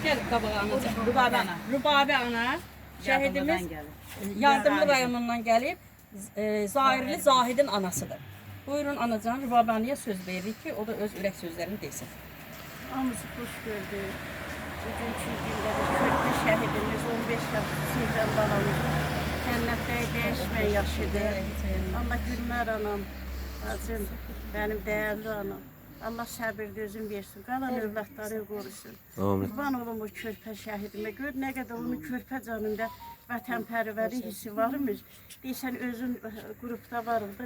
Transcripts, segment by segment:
Gel qabağa anacığım. Rübabə ana. Rübabə ana. Şəhidimiz Yardımlı rayonundan gəlib. Zahirli Zahidin anasıdır. Buyurun anacan, Rübabə anaya söz veririk ki, o da öz ürək sözlərini desin. Hamısı xoş gördük. Bugünkü gündə də körpə şəhidimiz 15 yaş sinirdən bağlanır. Cənnətdə dəyişmən yaşıdır. Allah gülmər anam, bacım, mənim dəyərli anam. Allah səbir gözün versin, qalan övladları qorusun. Qurban olum o körpə şəhidimə. Gör nə qədər onun körpə canında vətənpərvəri hissi varmış. Deyirsən, özün qrupda varıq da,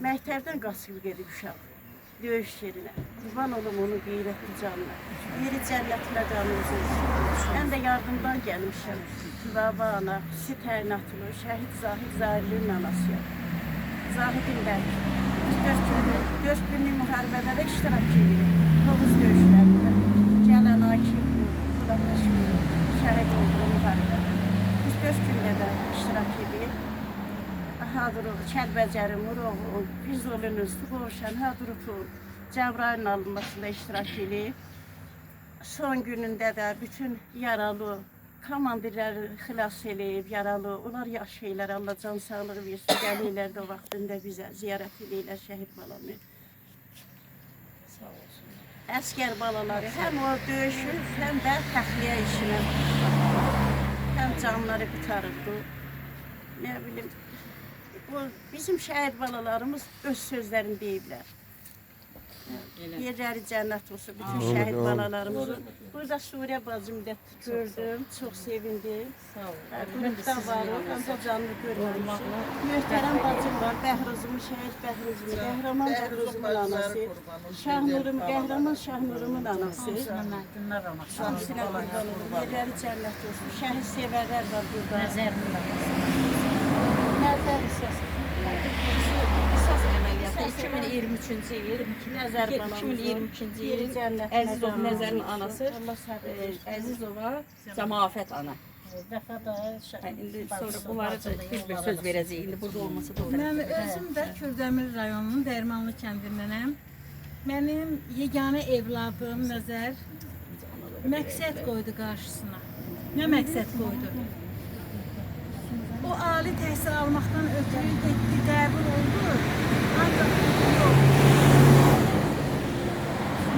məktəbdən qaçıb gedib uşaq. Döyüş yerinə. Qurban olum onun qeyrətli canına. Yeri cənnətlə canımızın. Mən də yardımdan gəlmişəm. Baba ana, xüsusi təyinatlı, şəhid Zahid Zahirlinin anasıyam. Zahidin bəli. 4 günlük müharibələrə iştirak edir. Tovuz döyüşlərində. Gələn Akif, Qudaqlaşmı, şəhid olduğu müharibədə. 4 gündə də iştirak edir. Hadırov, Kəlbəcəri, Muroğlu, Füzulinin, Suqovşan, Hadrupun, Cəbrayilin alınmasında iştirak edir. Son günündə də bütün yaralı komandirləri xilas eləyib, yaralı, onlar yaşayırlar, Allah can sağlığı versin, gəlirlər də o vaxtında bizə ziyarət edirlər şəhid balamı. Əskər balaları həm o döyüşü, həm də təxliyə işinə həm canları qurtarırdı. Nə bilim, bizim şəhid balalarımız öz sözlərini deyiblər. Yerləri cənnət olsun bütün şəhid balalarımızın. Burada Suriyə bacımı da gördüm, çox sevindim. Qrupda varım, ancaq canlı görməmişim. Möhtərəm bacım var, Bəhruzum, şəhid Bəhruzum, Qəhrəman Bəhruzumun anası. Şahnurum, Qəhrəman Şahnurumun anası. Hamısına qurban olun, yerləri cənnət olsun. Şəhid sevərlər var burada. Nəzər İsas. 2023-cü il, 2022-ci il Əzizov Nəzərin anası Əzizova Cəmaafət ana. İndi sonra bunları biz bir söz verəcəyik. İndi burada olmasa da olur. Mən özüm də Kürdəmir rayonunun Dərmanlı kəndindənəm. Mənim yeganə evladım Nəzər məqsəd qoydu qarşısına. Nə məqsəd qoydu? O ali təhsil almaqdan ötürü getdi, qəbul oldu. Ancaq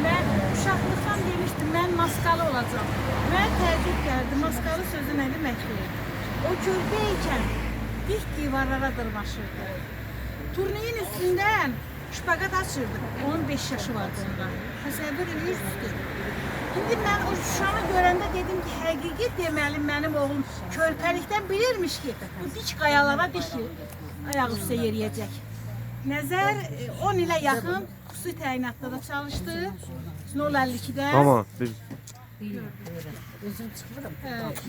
mən uşaqlıqdan demişdim, mən maskalı olacağam. Mən təəccüb gəldi, maskalı sözü nə deməkdir? O körpəykən dik divarlara dırmaşırdı. Turneyin üstündən şpagat açırdı. 15 yaşı vardı onda. Təsəvvür edirsiniz. İndi mən o uşağı görəndə dedim ki, həqiqi deməli mənim oğlum körpəlikdən bilirmiş ki, bu dik qayalara dişi ayaq üstə yeriyəcək. Nəzər 10 ilə yaxın xüsusi təyinatda da çalışdı. 052-də. Ama biz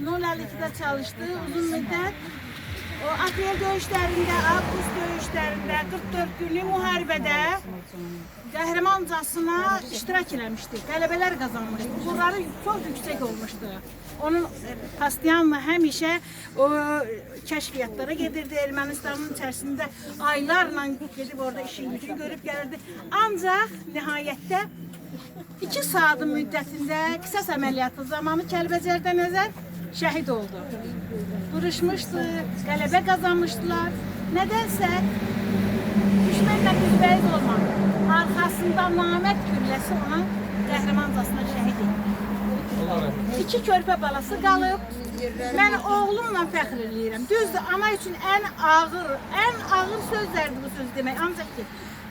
052-də çalışdı uzun müddət. O aprel döyüşlərində, avqust döyüşlərində, 44 günlük müharibədə qəhrəmancasına iştirak eləmişdi. Qələbələr qazanmışdı. Uğurları çox yüksək olmuşdu. Onun Pastiyanla həmişə o kəşfiyyatlara gedirdi. Ermənistanın içərisində aylarla gedib orada işin gücünü görüb gəlirdi. Ancaq nihayətdə 2 saatın müddətində qisas əməliyyatı zamanı Kəlbəcərdə Nəzər şəhid oldu. Vuruşmuşdu, qələbə qazanmışdılar. Nədənsə düşmənlə üzbəyiz olmadı. Arxasında namət gülləsi ona qəhrəmancasına şəhid etdi. 2 körpə balası qalıb. Mən oğlumla fəxr edirəm. Düzdür, ana üçün ən ağır sözlərdir bu söz demək. Ancaq ki,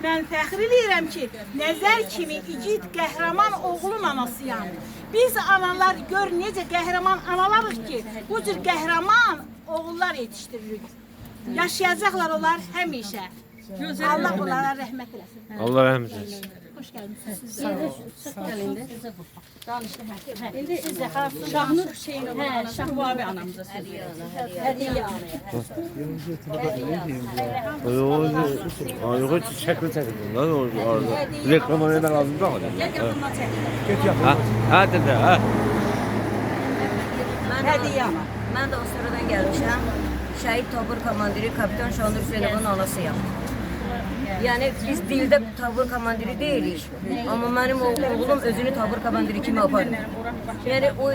mən fəxr edirəm ki, Nəzər kimi igid qəhrəman oğlum anasıyam. Biz analar gör necə qəhrəman analarıq ki, bu cür qəhrəman oğullar yetişdiririk. Yaşayacaqlar onlar həmişə. Allah onlara rəhmət eləsin. Allah rəhmət etsin. Xoş gəlmişsiniz. Sağ olun. Danışdı. İndi Şahnur Hüseynova anası Rübabə anamıza söz verir. Hədiyyə Yok hiç şekli çekildin lan orada. Reklam oraya da lazım da. Yakınına çəkilir. Hadi de ha. Hədiyyə ana. Mən də o sıradan gəlmişəm. Şəhid tabur komandiri Kapitan Şahnur Hüseynovun anasıyam. Yani biz dildə tabur komandiri deyilik. Amma mənim oğlum özünü tabur komandiri kimi aparır. Yəni o